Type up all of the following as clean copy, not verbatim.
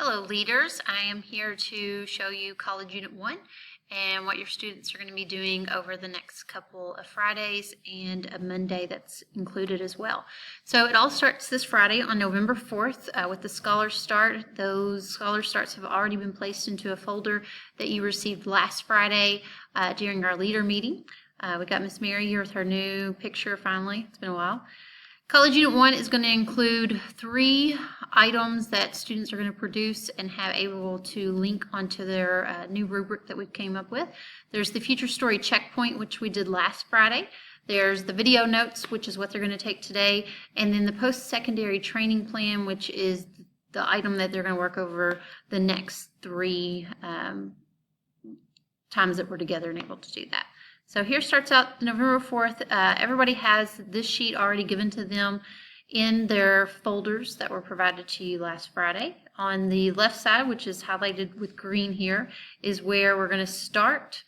Hello leaders, I am here to show you College Unit 1 and what your students are going to be doing over the next couple of Fridays and a Monday that's included as well. So it all starts this Friday on November 4th with the Scholar Start. Those Scholar Starts have already been placed into a folder that you received last Friday during our leader meeting. We got Miss Mary here with her new picture finally. It's been a while. College Unit 1 is going to include 3 items that students are going to produce and have able to link onto their new rubric that we came up with. There's the Future Story Checkpoint, which we did last Friday. There's the video notes, which is what they're going to take today. And then the post-secondary training plan, which is the item that they're going to work over the next 3 times that we're together and able to do that. So here starts out November 4th. Everybody has this sheet already given to them in their folders that were provided to you last Friday. On the left side, which is highlighted with green here, is where we're going to start.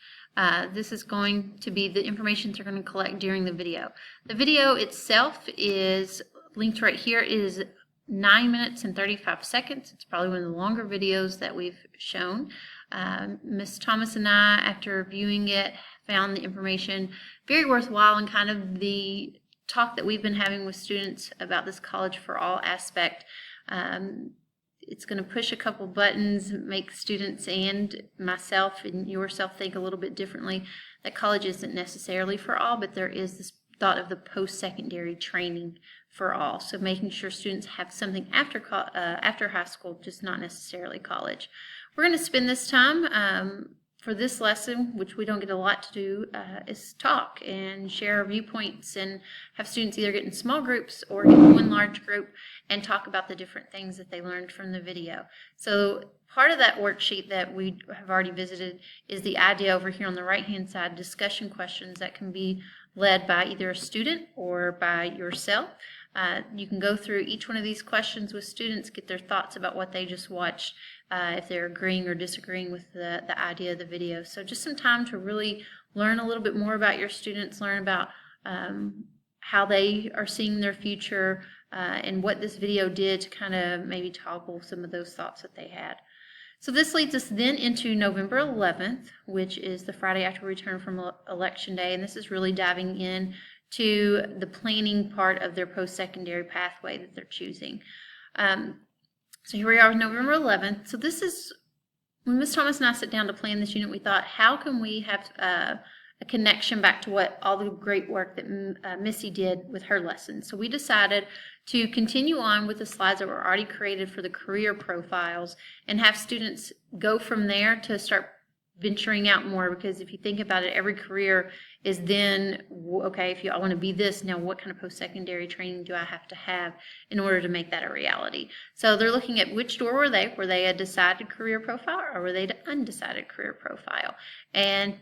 This is going to be the information they're going to collect during the video. The video itself is linked right here. It is 9 minutes and 35 seconds. It's probably one of the longer videos that we've shown. Ms. Thomas and I, after viewing it, found the information very worthwhile and kind of the talk that we've been having with students about this College for All aspect. It's going to push a couple buttons, make students and myself and yourself think a little bit differently that college isn't necessarily for all, but there is this thought of the post-secondary training for all. So making sure students have something after high school, just not necessarily college. We're going to spend this time for this lesson, which we don't get a lot to do, is talk and share our viewpoints and have students either get in small groups or get in one large group and talk about the different things that they learned from the video. So part of that worksheet that we have already visited is the idea over here on the right-hand side, discussion questions that can be led by either a student or by yourself. You can go through each one of these questions with students, get their thoughts about what they just watched, if they're agreeing or disagreeing with the idea of the video. So just some time to really learn a little bit more about your students, learn about how they are seeing their future, and what this video did to kind of maybe toggle some of those thoughts that they had. So this leads us then into November 11th, which is the Friday after we return from Election Day, and this is really diving in to the planning part of their post-secondary pathway that they're choosing. So here we are with November 11th. So this is, when Ms. Thomas and I sat down to plan this unit, we thought, how can we have a connection back to what all the great work that Missy did with her lessons? So we decided to continue on with the slides that were already created for the career profiles and have students go from there to start venturing out more, because if you think about it, every career is then, okay, if I want to be this, now what kind of post-secondary training do I have to have in order to make that a reality? So they're looking at which door were they? Were they a decided career profile or were they an undecided career profile? And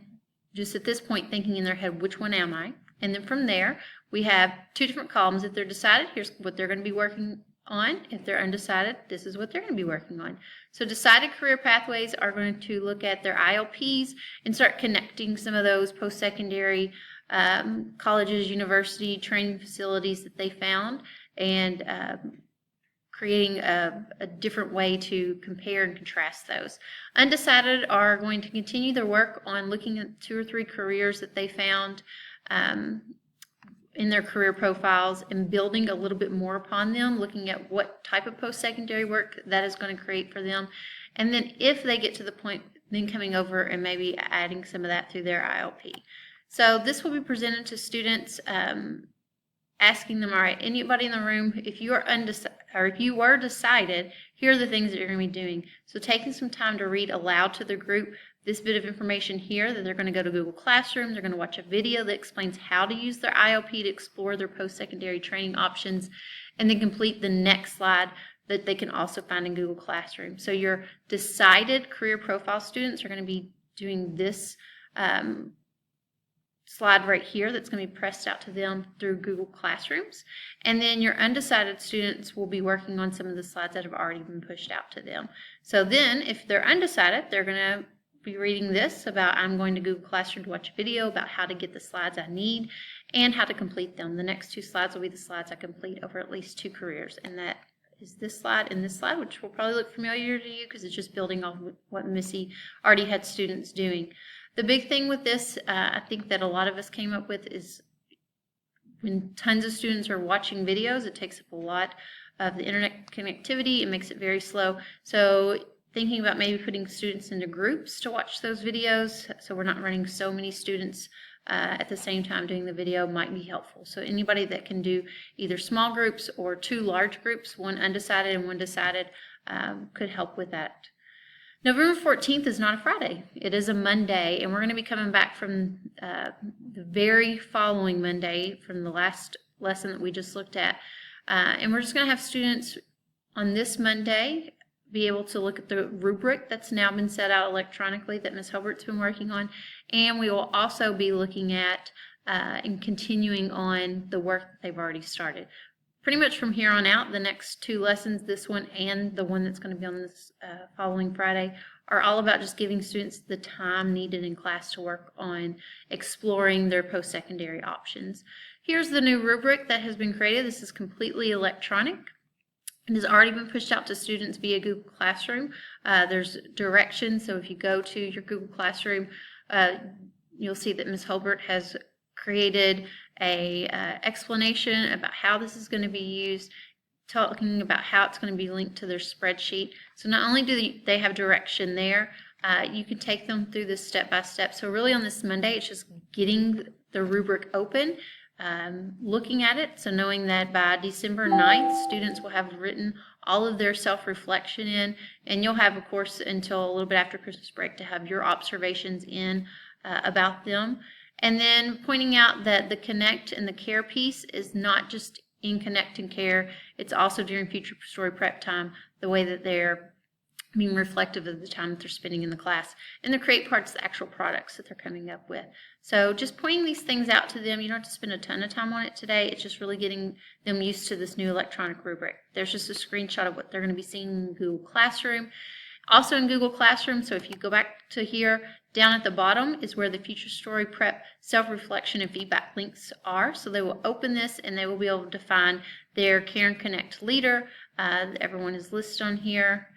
just at this point thinking in their head, which one am I? And then from there, we have 2 different columns. If they're decided, here's what they're going to be working on. If they're undecided, this is what they're going to be working on. So decided career pathways are going to look at their ILPs and start connecting some of those post-secondary colleges, university, training facilities that they found, and creating a different way to compare and contrast those. Undecided are going to continue their work on looking at 2 or 3 careers that they found in their career profiles and building a little bit more upon them, looking at what type of post-secondary work that is going to create for them. And then if they get to the point, then coming over and maybe adding some of that through their ILP. So this will be presented to students, asking them, all right, anybody in the room, if you are undecided, or if you were decided, here are the things that you're going to be doing. So taking some time to read aloud to the group this bit of information here, that they're going to go to Google Classroom, they're going to watch a video that explains how to use their ILP to explore their post-secondary training options, and then complete the next slide that they can also find in Google Classroom. So your decided career profile students are going to be doing this slide right here that's going to be pressed out to them through Google Classrooms. And then your undecided students will be working on some of the slides that have already been pushed out to them. So then if they're undecided, they're going to be reading this about, I'm going to Google Classroom to watch a video about how to get the slides I need and how to complete them. The next 2 slides will be the slides I complete over at least 2 careers, and that is this slide and this slide, which will probably look familiar to you because it's just building off what Missy already had students doing. The big thing with this, I think that a lot of us came up with, is when tons of students are watching videos, it takes up a lot of the internet connectivity. It makes it very slow. So thinking about maybe putting students into groups to watch those videos, so we're not running so many students at the same time doing the video, might be helpful. So anybody that can do either small groups or 2 large groups, one undecided and one decided, could help with that. November 14th is not a Friday. It is a Monday, and we're going to be coming back from the very following Monday from the last lesson that we just looked at. And we're just going to have students on this Monday be able to look at the rubric that's now been set out electronically that Ms. Hilbert's been working on. And we will also be looking at and continuing on the work that they've already started. Pretty much from here on out, the next 2 lessons, this one and the one that's going to be on this following Friday, are all about just giving students the time needed in class to work on exploring their post-secondary options. Here's the new rubric that has been created. This is completely electronic. It has already been pushed out to students via Google Classroom. There's directions, so if you go to your Google Classroom, you'll see that Ms. Hilbert has created a explanation about how this is going to be used, talking about how it's going to be linked to their spreadsheet. So not only do they have direction there, you can take them through this step by step. So really on this Monday, it's just getting the rubric open, looking at it, so knowing that by December 9th, students will have written all of their self-reflection in, and you'll have, of course, until a little bit after Christmas break to have your observations in about them. And then pointing out that the connect and the care piece is not just in connect and care, it's also during future story prep time, the way that they're being reflective of the time that they're spending in the class. And the create part's the actual products that they're coming up with. So just pointing these things out to them, you don't have to spend a ton of time on it today. It's just really getting them used to this new electronic rubric. There's just a screenshot of what they're going to be seeing in Google Classroom. Also in Google Classroom, so if you go back to here, down at the bottom is where the future story prep, self-reflection, and feedback links are. So they will open this and they will be able to find their Care and Connect leader. Everyone is listed on here.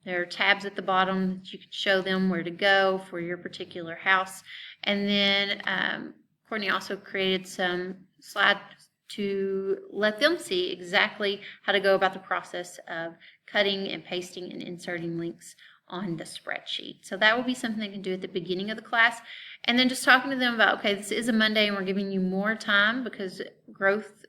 There are tabs at the bottom that you can show them where to go for your particular house. And then Courtney also created some slides to let them see exactly how to go about the process of cutting and pasting and inserting links on the spreadsheet. So that will be something they can do at the beginning of the class. And then just talking to them about, okay, this is a Monday and we're giving you more time because growth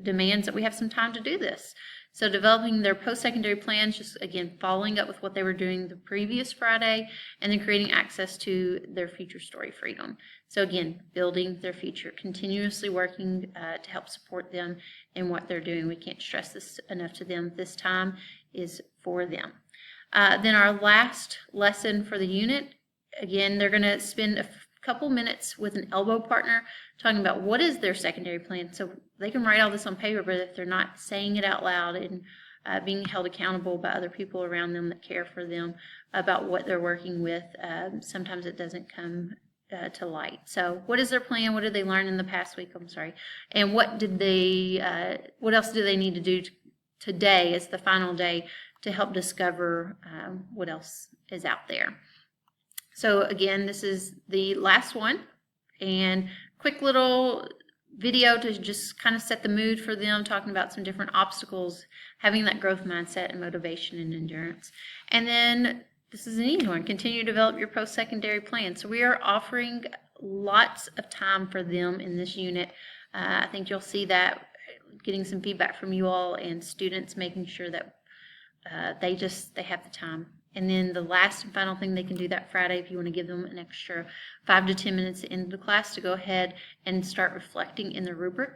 demands that we have some time to do this. So developing their post-secondary plans, just again, following up with what they were doing the previous Friday, and then creating access to their future story freedom. So again, building their future, continuously working to help support them in what they're doing. We can't stress this enough to them. This time is for them. Then our last lesson for the unit, again, they're going to spend a couple minutes with an elbow partner talking about what is their secondary plan. So they can write all this on paper, but if they're not saying it out loud and being held accountable by other people around them that care for them about what they're working with, sometimes it doesn't come to light. So what is their plan? What did they learn in the past week? I'm sorry. And what did they, what else do they need to do today as the final day to help discover what else is out there? So again, this is the last one, and quick little video to just kind of set the mood for them, talking about some different obstacles, having that growth mindset and motivation and endurance. And then this is an easy one, continue to develop your post-secondary plan. So we are offering lots of time for them in this unit. I think you'll see that, getting some feedback from you all and students, making sure that they have the time. And then the last and final thing they can do that Friday, if you want to give them an extra 5 to 10 minutes into the class to go ahead and start reflecting in the rubric.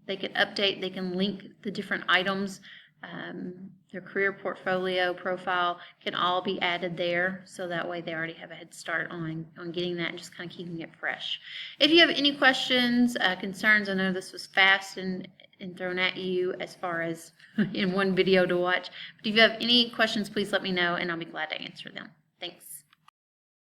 They can update, they can link the different items. Their career portfolio profile can all be added there, so that way they already have a head start on getting that and just kind of keeping it fresh. If you have any questions, concerns, I know this was fast and thrown at you as far as in one video to watch, but if you have any questions, please let me know and I'll be glad to answer them. Thanks.